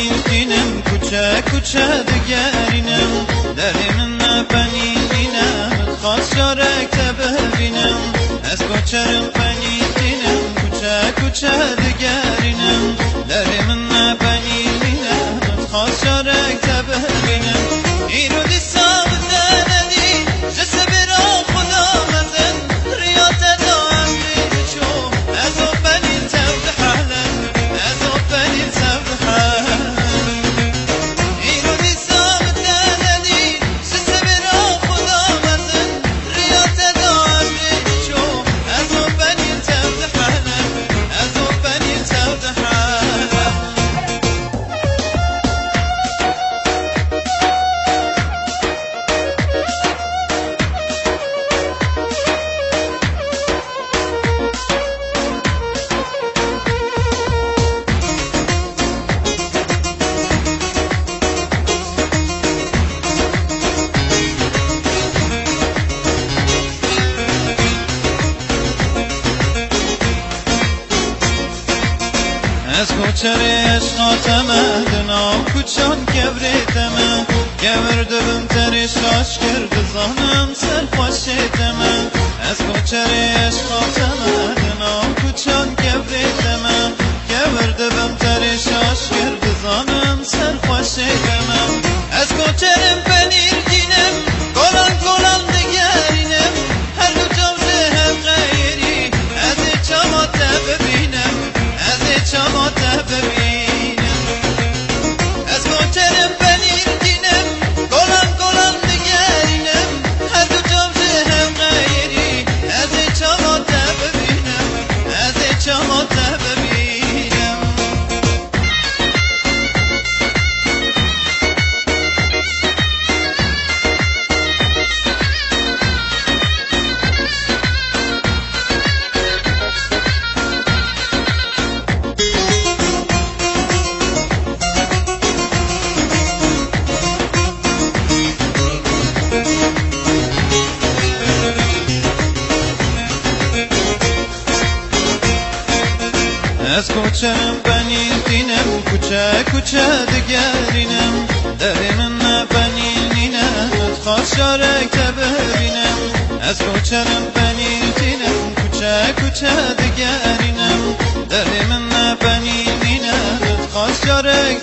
بنیدینم کوچه کوچه دگرینم دلی من نبنیدینم خواست شارک ببینم از کوچرم بنیدینم کوچه کوچه دگرینم دلی من نبنیدینم خواست شارک ببینم ایرو دی سابده ندی جسه برا خدا مزن ریاض دا امری چو ازو بنی تبد حالم ازو بنی تبد حالم ایرو دی سابده ندی جسه برا خدا مزن ریاض دا امری چو ازو بنی تبد حالم ازو بنی تبد حالم از کوچری عشقاتمه دنام کوچان کبریتمه گوردبم تری شاش کرد زانم سر خوشیتمه از کوچری عشقاتمه دنام کوچان کبریتمه گوردبم تری شاش کرد زانم سر خوشیتمه از کوچرم پنیر گینم گلان گلان دگرینم هر دو جوزه هم غیری از چمات ببینم از چمات ببینم از کوچرم پنیر گینم گلان گلان دگرینم هر دو جوزه هم غیری از چمات ببینم از چمات ببینم از کوچرم بنیدینم کوچه کوچه دگرینم دلی من نبنیدینم خواست شارک ببینم از کوچرم بنیدینم کوچه کوچه دگرینم دلی من نبنیدینم خواست شارک